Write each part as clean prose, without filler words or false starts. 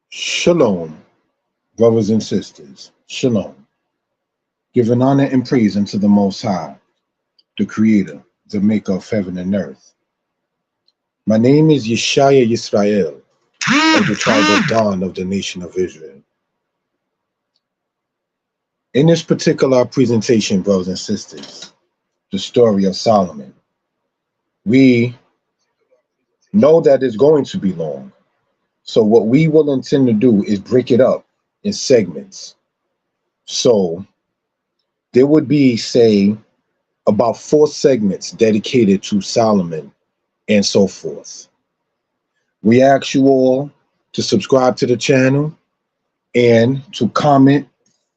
Shalom, brothers and sisters. Shalom. Giving honor and praise unto the Most High, the Creator, the Maker of heaven and earth. My name is Yeshaya Yisrael, of the tribe of Dan of the nation of Israel. In this particular presentation, brothers and sisters, the story of Solomon, we know that it's going to be long. So what we will intend to do is break it up in segments. So there would be, say, about 4 segments dedicated to Solomon and so forth. We ask you all to subscribe to the channel and to comment,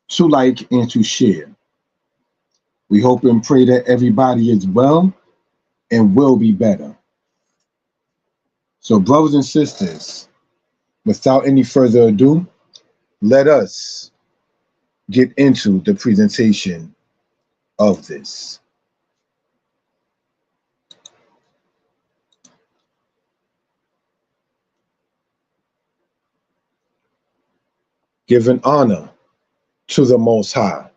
to like, and to share. We hope and pray that everybody is well and will be better. So brothers and sisters, without any further ado, let us get into the presentation of this. Giving honor to the Most High.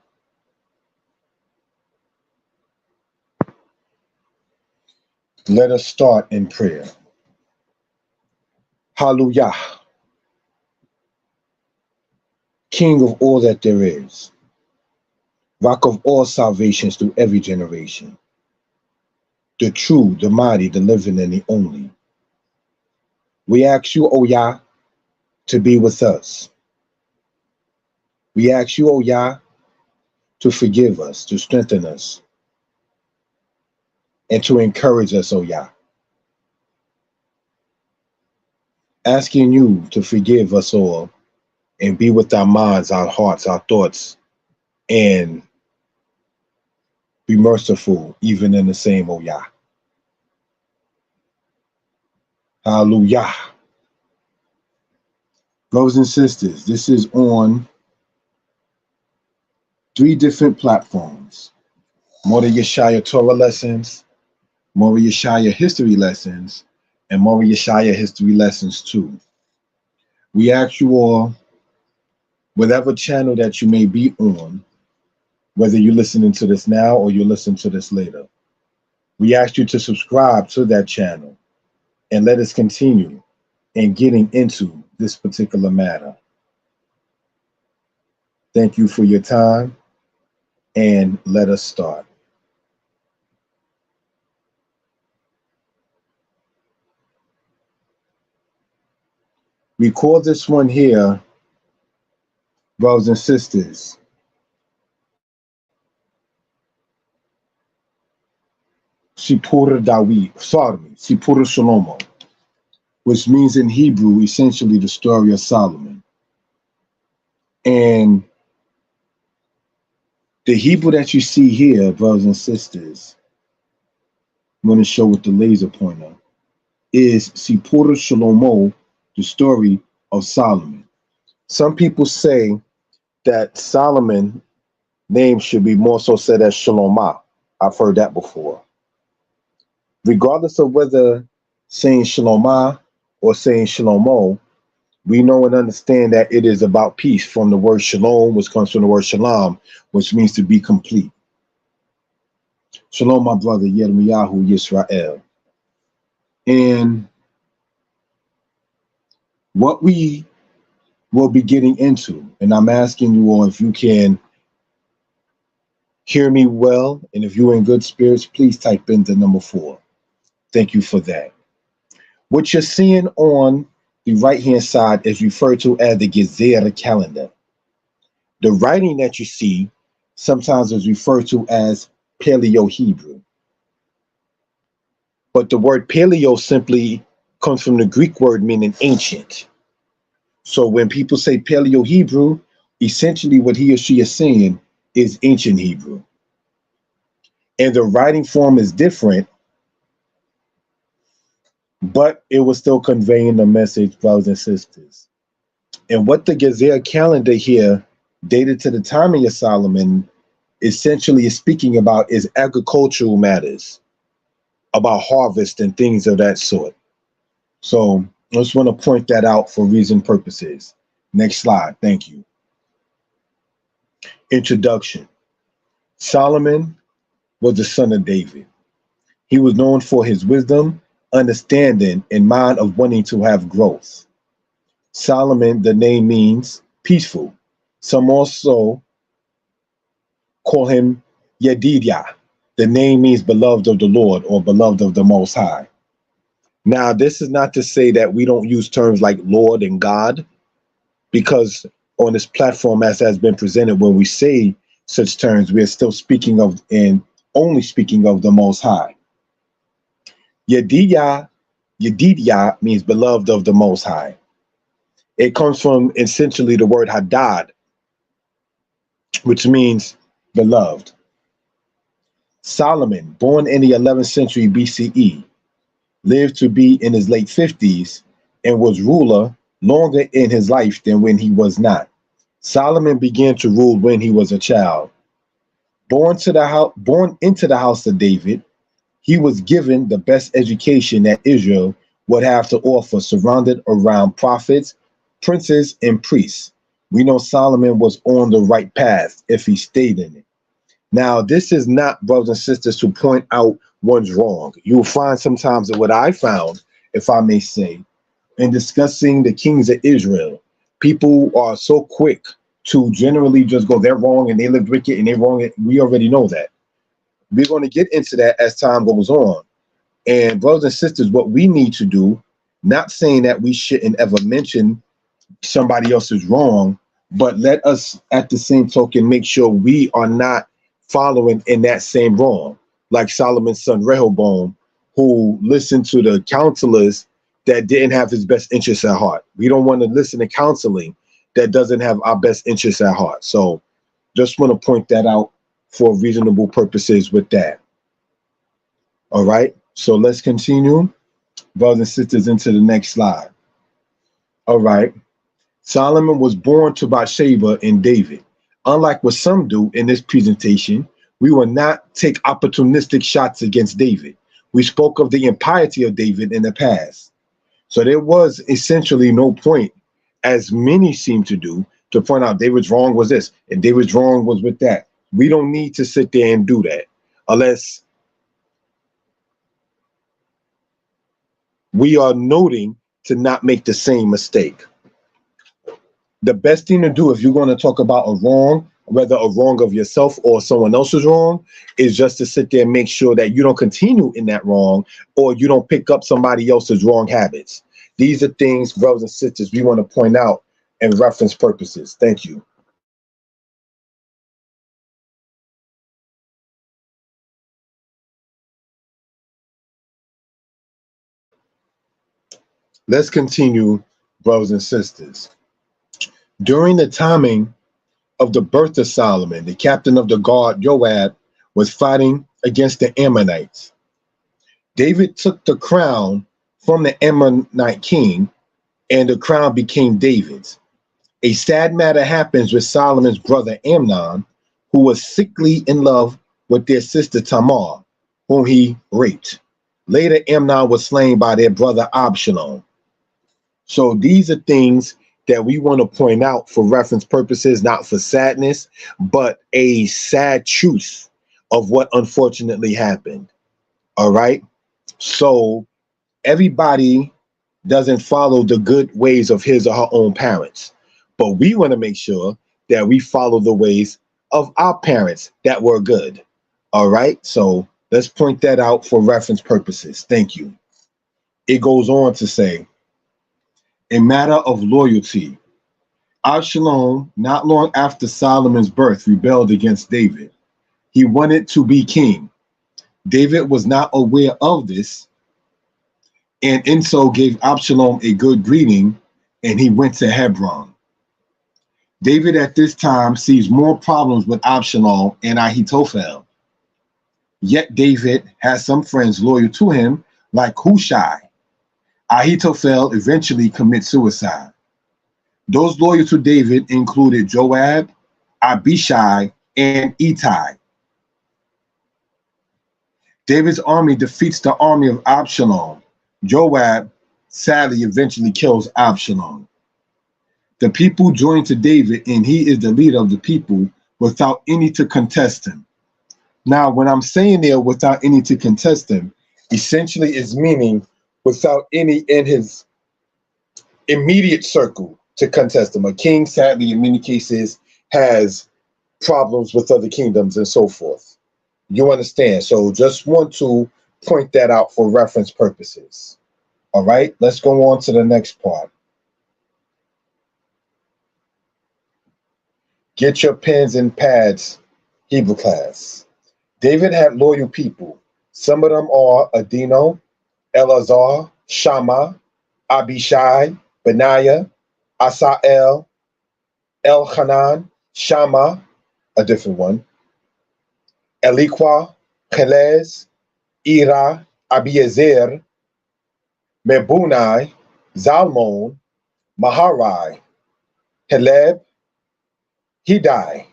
Let us start in prayer. Hallelujah. King of all that there is, rock of all salvations through every generation, the true, the mighty, the living, and the only. We ask you, O Yah, to be with us. We ask you, O Yah, to forgive us, to strengthen us, and to encourage us, O Yah. Asking you to forgive us all and be with our minds, our hearts, our thoughts, and be merciful even in the same, O Yah. Hallelujah. Brothers and sisters, this is on 3 different platforms. Mordeh Yeshaya Torah Lessons, Mordeh Yeshaya History Lessons, and Mordeh Yeshaya History Lessons 2. We ask you all, whatever channel that you may be on, whether you're listening to this now or you listen to this later, we ask you to subscribe to that channel and let us continue in getting into this particular matter. Thank you for your time, and let us start. We call this one here, brothers and sisters, Sipur Shalomo, which means in Hebrew, essentially the story of Solomon. And the Hebrew that you see here, brothers and sisters, I'm going to show with the laser pointer, is Sipur Shalomo, the story of Solomon. Some people say that Solomon name should be more so said as Shalomah. I've heard that before. Regardless of whether saying Shalomah or saying Shalomo, we know and understand that it is about peace from the word Shalom, which comes from the word Shalom, which means to be complete. Shalom, my brother Yirmiyahu Yisrael. And what we will be getting into, and I'm asking you all if you can hear me well, and if you're in good spirits, please type in the number 4. Thank you for that. What you're seeing on the right-hand side is referred to as the Gezer calendar. The writing that you see sometimes is referred to as Paleo-Hebrew. But the word paleo simply comes from the Greek word meaning ancient. So when people say Paleo-Hebrew, essentially what he or she is saying is ancient Hebrew. And the writing form is different, but it was still conveying the message, brothers and sisters. And what the Gezer calendar here, dated to the time of Solomon, essentially is speaking about is agricultural matters, about harvest and things of that sort. So I just want to point that out for reason purposes. Next slide. Thank you. Introduction. Solomon was the son of David. He was known for his wisdom, understanding, and mind of wanting to have growth. Solomon, the name means peaceful. Some also call him Yedidiah. The name means beloved of the Lord or beloved of the Most High. Now, this is not to say that we don't use terms like Lord and God, because on this platform, as has been presented, when we say such terms, we are still speaking of and only speaking of the Most High. Yedidiah means beloved of the Most High. It comes from essentially the word Hadad, which means beloved. Solomon, born in the 11th century BCE, lived to be in his late 50s and was ruler longer in his life than when he was not. Solomon began to rule when he was a child. Born into the house of David, he was given the best education that Israel would have to offer, surrounded around prophets, princes, and priests. We know Solomon was on the right path if he stayed in it. Now, this is not, brothers and sisters, to point out one's wrong. You'll find sometimes that what I found, if I may say, in discussing the kings of Israel, people are so quick to generally just go, they're wrong and they lived wicked and they're wrong. We already know that. We're going to get into that as time goes on. And brothers and sisters, what we need to do, not saying that we shouldn't ever mention somebody else's wrong, but let us at the same token make sure we are not following in that same wrong. Like Solomon's son Rehoboam, who listened to the counselors that didn't have his best interests at heart. We don't want to listen to counseling that doesn't have our best interests at heart. So just want to point that out for reasonable purposes with that. All right, so let's continue, brothers and sisters, into the next slide. All right, Solomon was born to Bathsheba and David. Unlike what some do in this presentation, we will not take opportunistic shots against David. We spoke of the impiety of David in the past. So there was essentially no point, as many seem to do, to point out David's wrong was this and David's wrong was with that. We don't need to sit there and do that unless we are noting to not make the same mistake. The best thing to do if you're going to talk about a wrong, whether a wrong of yourself or someone else's wrong, is just to sit there and make sure that you don't continue in that wrong or you don't pick up somebody else's wrong habits. These are things, brothers and sisters, we want to point out and reference purposes. Thank you. Let's continue, brothers and sisters. During the timing of the birth of Solomon, the captain of the guard, Joab, was fighting against the Ammonites. David took the crown from the Ammonite king, and the crown became David's. A sad matter happens with Solomon's brother Amnon, who was sickly in love with their sister Tamar, whom he raped. Later, Amnon was slain by their brother Absalom. So these are things that we want to point out for reference purposes, not for sadness, but a sad truth of what unfortunately happened. All right. So everybody doesn't follow the good ways of his or her own parents, but we want to make sure that we follow the ways of our parents that were good. All right. So let's point that out for reference purposes. Thank you. It goes on to say, a matter of loyalty. Shalom, not long after Solomon's birth, rebelled against David. He wanted to be king. David was not aware of this, and in so gave Absalom a good greeting, and he went to Hebron. David at this time sees more problems with Absalom and Ahithophel. Yet David has some friends loyal to him, like Hushai. Ahithophel eventually commits suicide. Those loyal to David included Joab, Abishai, and Ittai. David's army defeats the army of Absalom. Joab sadly eventually kills Absalom. The people joined to David, and he is the leader of the people without any to contest him. Now, when I'm saying there without any to contest him, essentially is meaning without any in his immediate circle to contest him. A king, sadly, in many cases, has problems with other kingdoms and so forth. You understand? So just want to point that out for reference purposes. All right, let's go on to the next part. Get your pens and pads, Hebrew class. David had loyal people. Some of them are Adino, Eleazar, Shammah, Abishai, Benaiah, Asael, Elhanan, Shammah, a different one, Eliqua, Chelez, Ira, Abiezer, Mebunai, Zalmon, Maharai, Heleb, Hidai,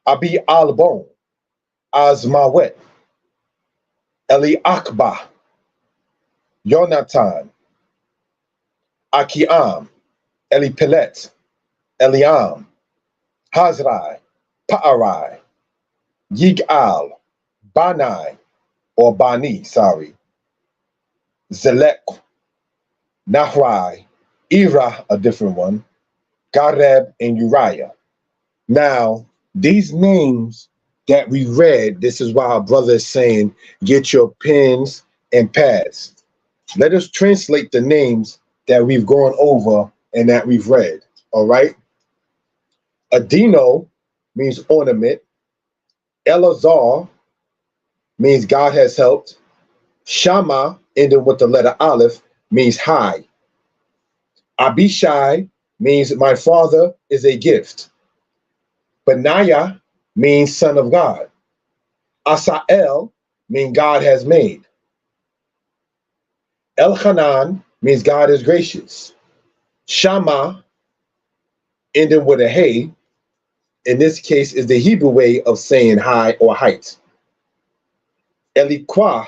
Abi Albon, Azmawet, Eli Akba, Yonatan, Akiam, Eli Pelet, Eliam, Hazrai, Pa'arai, Yigal, Banai, or Bani, sorry, Zelek, Nahrai, Ira, a different one, Gareb, and Uriah. Now, these names that we read, this is why our brother is saying, get your pens and pads. Let us translate the names that we've gone over and that we've read, all right? Adino means ornament. Eleazar means God has helped. Shammah, ending with the letter Aleph, means high. Abishai means my father is a gift. Benaiah means son of God. Asael means God has made. Elhanan means God is gracious. Shammah, ending with a hey, in this case is the Hebrew way of saying high or height. Eliqua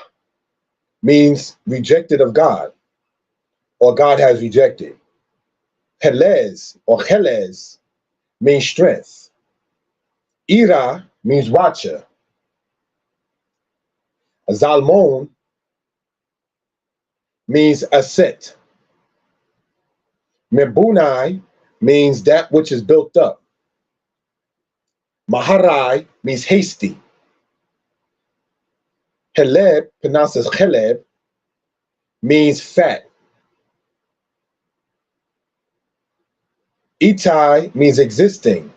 means rejected of God, or God has rejected. Helez or Helez means strength. Ira means watcher. Zalmon means ascent. Mebunai means that which is built up. Maharai means hasty. Heleb, pronounced as Heleb, means fat. Itai means existing.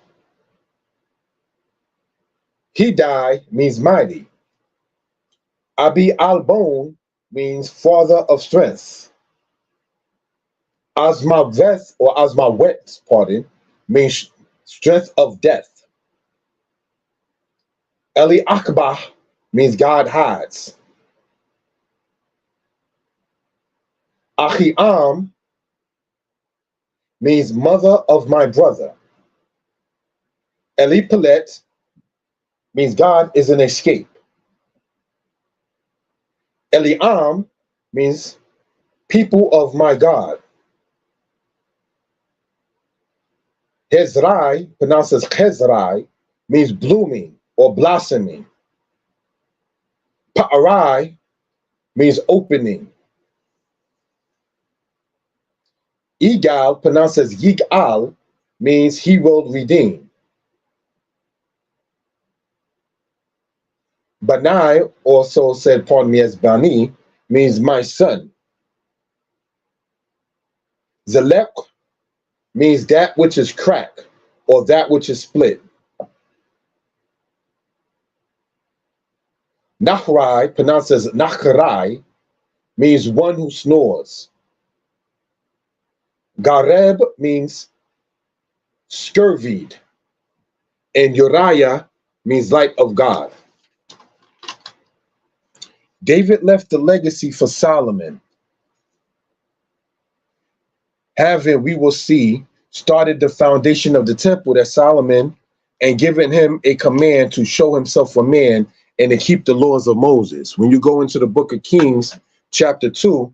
Hidai means mighty. Abi Albon means father of strength. Asmaveth or Asmawet, pardon, means strength of death. Eli Akbah means God hides. Achiam means mother of my brother. Eli Pelet means God is an escape. Eliam means people of my God. Hezrai, pronounced as Hezrai, means blooming or blossoming. Pa'arai means opening. Igal, pronounced as Yigal, means he will redeem. Banai, also said, pardon me, as Bani, means my son. Zelek means that which is cracked or that which is split. Nachrai, pronounced as Nachrai, means one who snores. Gareb means scurvied. And Uriah means light of God. David left the legacy for Solomon, having, we will see, started the foundation of the temple that Solomon, and given him a command to show himself a man and to keep the laws of Moses. When you go into the book of Kings, chapter 2,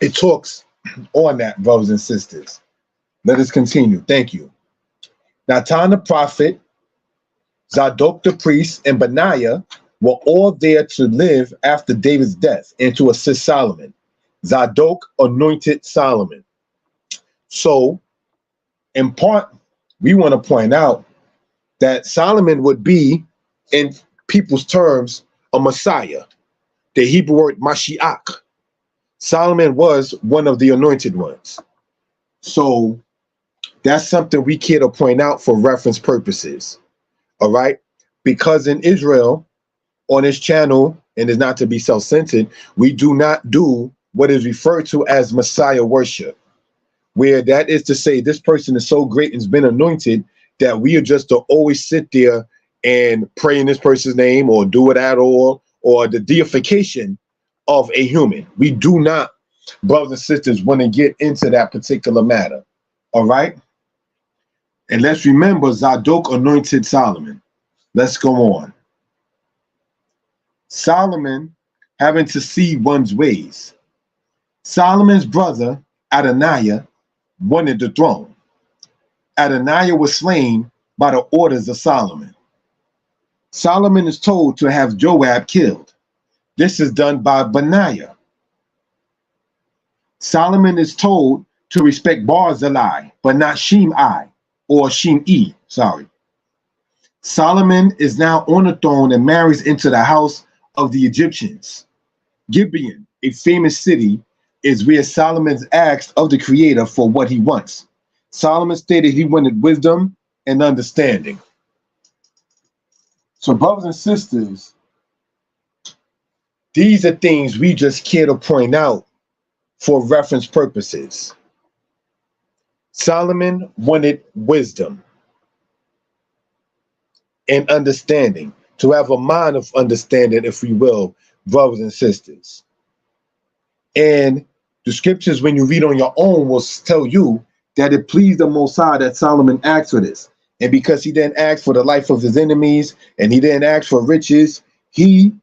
it talks on that, brothers and sisters. Let us continue. Thank you. Nathan the prophet, Zadok the priest, and Benaiah were all there to live after David's death and to assist Solomon. Zadok anointed Solomon. So, in part, we want to point out that Solomon would be, in people's terms, a Messiah. The Hebrew word Mashiach. Solomon was one of the anointed ones. So that's something we care to point out for reference purposes. All right? Because in Israel, on this channel, and it's not to be self-centered, we do not do what is referred to as Messiah worship, where that is to say this person is so great and has been anointed that we are just to always sit there and pray in this person's name or do it at all, or the deification of a human. We do not, brothers and sisters, want to get into that particular matter. All right? And let's remember Zadok anointed Solomon. Let's go on. Solomon having to see one's ways. Solomon's brother, Adoniah, wanted the throne. Adoniah was slain by the orders of Solomon. Solomon is told to have Joab killed. This is done by Benaiah. Solomon is told to respect Barzillai, but not Shimei, or Shimei, sorry. Solomon is now on the throne and marries into the house of the Egyptians. Gibeon, a famous city, is where Solomon asked of the Creator for what he wants. Solomon stated he wanted wisdom and understanding. So, brothers and sisters, these are things we just care to point out for reference purposes. Solomon wanted wisdom and understanding, to have a mind of understanding, if we will, brothers and sisters. And the scriptures, when you read on your own, will tell you that it pleased the Most High that Solomon asked for this. And because he didn't ask for the life of his enemies and he didn't ask for riches, he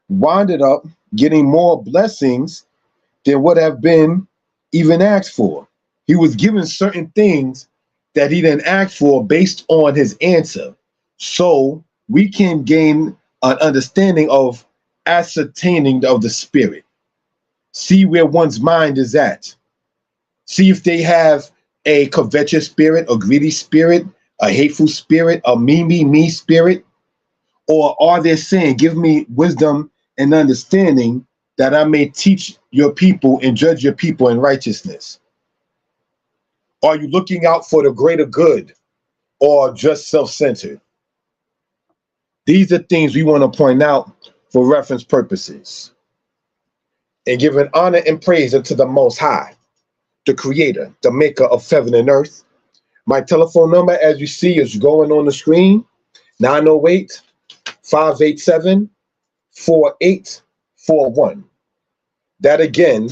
winded up getting more blessings than would have been even asked for. He was given certain things that he didn't ask for based on his answer. So we can gain an understanding of ascertaining of the spirit. See where one's mind is at. See if they have a covetous spirit, a greedy spirit, a hateful spirit, a me spirit, or are they saying, give me wisdom and understanding that I may teach your people and judge your people in righteousness? Are you looking out for the greater good or just self-centered? These are things we want to point out for reference purposes. And giving honor and praise unto the Most High, the Creator, the Maker of heaven and earth. My telephone number, as you see, is going on the screen, 908-587-4841. That again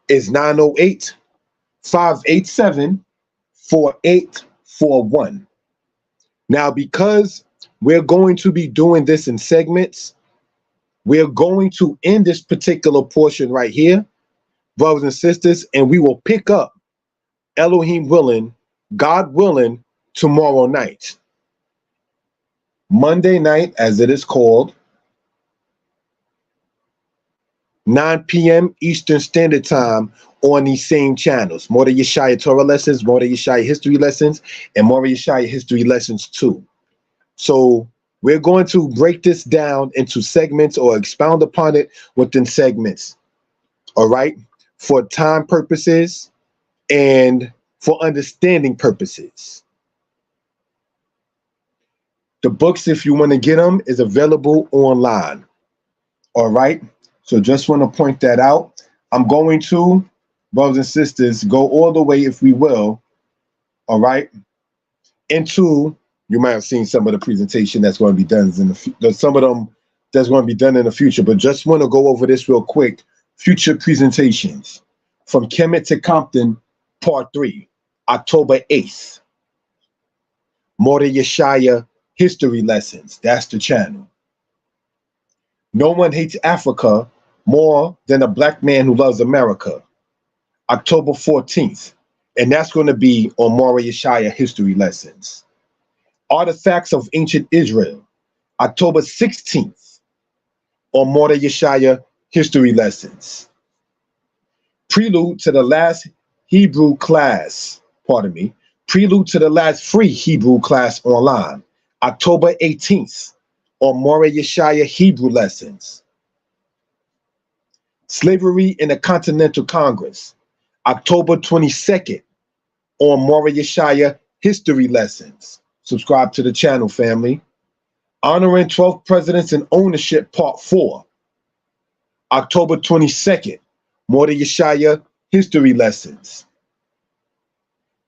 is 908-587-4841. Now, because we're going to be doing this in segments, we're going to end this particular portion right here, brothers and sisters, and we will pick up, Elohim willing, God willing, tomorrow night. Monday night, as it is called, 9 p.m. Eastern Standard Time on these same channels. Mordeh Yeshaya Torah Lessons, Mordeh Yeshaya History Lessons, and Mordeh Yeshaya History Lessons 2. So we're going to break this down into segments or expound upon it within segments. All right? For time purposes and for understanding purposes. The books, if you want to get them, is available online. All right? So just want to point that out. I'm going to, brothers and sisters, go all the way, if we will, all right, into, you might have seen some of the presentation that's going to be done in the some of them that's going to be done in the future, but just want to go over this real quick. Future presentations from Kemet to Compton, Part 3, October 8th. Mordeh Yeshaya History Lessons, that's the channel. No one hates Africa more than a black man who loves America. October 14th, And that's going to be on Mora Yeshaya History Lessons. Artifacts of Ancient Israel, October 16th, on Mora Yeshaya History Lessons. Prelude to the last Hebrew class, Prelude to the last free Hebrew class online, October 18th, on Mora Yeshaya Hebrew Lessons. Slavery in the Continental Congress, October 22nd, on Mora Yeshaya History Lessons. Subscribe to the channel, family. Honoring 12 Presidents and Ownership, Part 4, October 22nd, Mora Yeshaya History Lessons.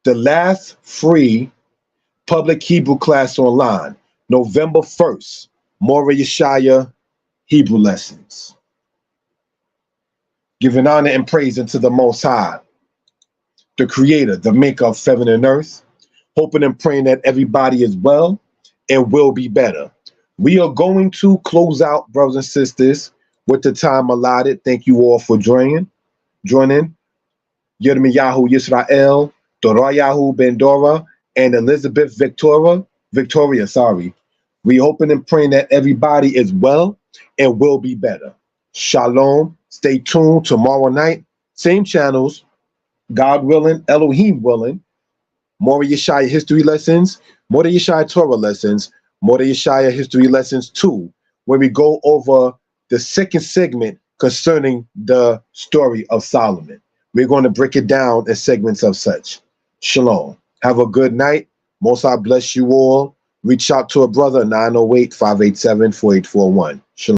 The last free public Hebrew class online, November 1st, Mora Yeshaya Hebrew Lessons. Giving honor and praise unto the Most High, the Creator, the Maker of heaven and earth, hoping and praying that everybody is well and will be better. We are going to close out, brothers and sisters, with the time allotted. Thank you all for joining. Yirmiyahu Yisrael, Dorayahu Ben Dora, and Elizabeth Victoria. We hoping and praying that everybody is well and will be better. Shalom. Stay tuned tomorrow night. Same channels. God willing, Elohim willing. Mora Yeshaya History Lessons, Mora Yeshaya Torah Lessons, Mora Yeshaya History Lessons 2, where we go over the second segment concerning the story of Solomon. We're going to break it down in segments of such. Shalom. Have a good night. Most I bless you all. Reach out to a brother, 908-587-4841. Shalom.